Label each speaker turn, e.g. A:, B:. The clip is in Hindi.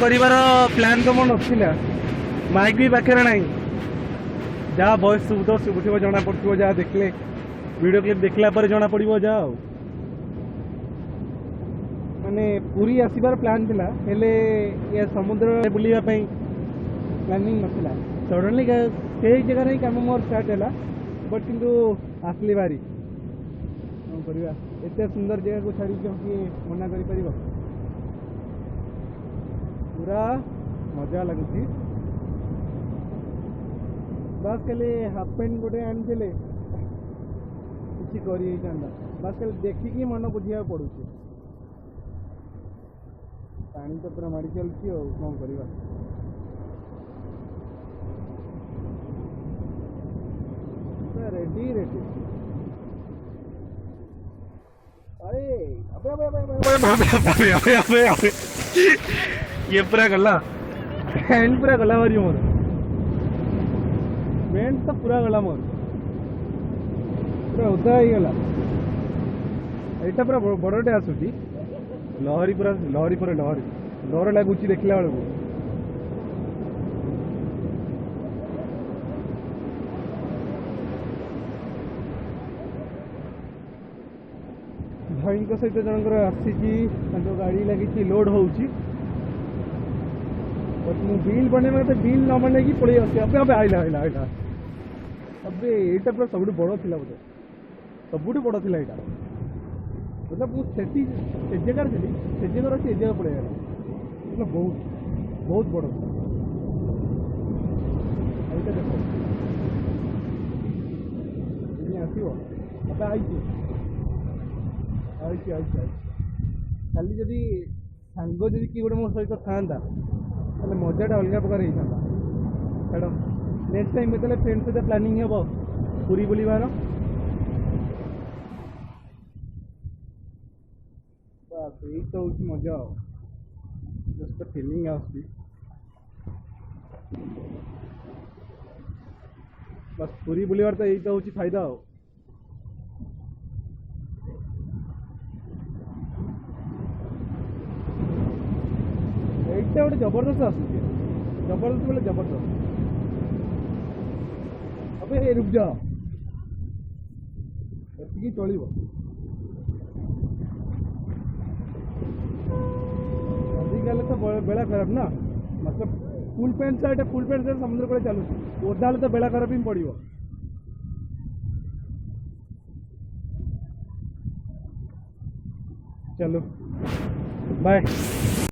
A: कर प्लान तो मोर नथिला माइक भी पाखे ना जहाँ वॉइस शुभ शुभुव जना पड़ो जहाँ देखले वीडियो क्लिप देखला पर जना पड़ो जहाँ माने पूरी आसबार प्लान थिला हेले ये समुद्र बुलिया प्लानिंग नथिला सडनली से जगह ही काम मोर स्टार्ट है बट किंतु आसली बारी कौन करवा एत सुंदर जगह को छाड़ी किए मना कर पूरा मजा लगुच बस खाली हाफ पैंट गोटे आनी किसी कर बस खाली देखिकी मन बुझा पड़ू पानी तो पूरा माड़ी चलती कौन करवा रेडी रेडी अरे अबे अबे अबे अबे अबे अबे अबे ये पूरा गला पैंट पूरा गला मारी मोर पैंट तो पूरा गला मोर पूरा उदा ही गला एटा पूरा बड़टे आसुची लहरी पूरा लहरी पर लहरी डर लगुच देखला बेलू भाई सहित जनकर आसी गाड़ी लगी लोड हो बिल बने बिल न बने कि पड़े आसे अब आईला आईला आईला अब यहाँ पूरा सब बड़ थी बोधे सब बड़ थी यहाँ मतलब से जगार थी से जगह अच्छी जगह पड़े मतलब बहुत बहुत बड़ देख आसो आई खाली जदि सांग जदि किए गोटे मो सहित था मजाटा अलग प्रकार होता छाड़ नेक्स्ट टाइम जो फ्रेंड सहित प्लानिंग हे पूरी बुलवार बस यही तो हूँ मजा जस्ट फिलिंग आस बस पूरी बुलवार तो यही तो हूँ फायदा एटा गोटे जबरदस्त आसूसी जबरदस्त बोले जबरदस्त अबे रुक जा एति चलो आजिकल तो बेला खराब ना मतलब फुल पैंट शर्ट समुद्र को चलुची ओदा तो बेला खराब ही पड़ो चलो बाय।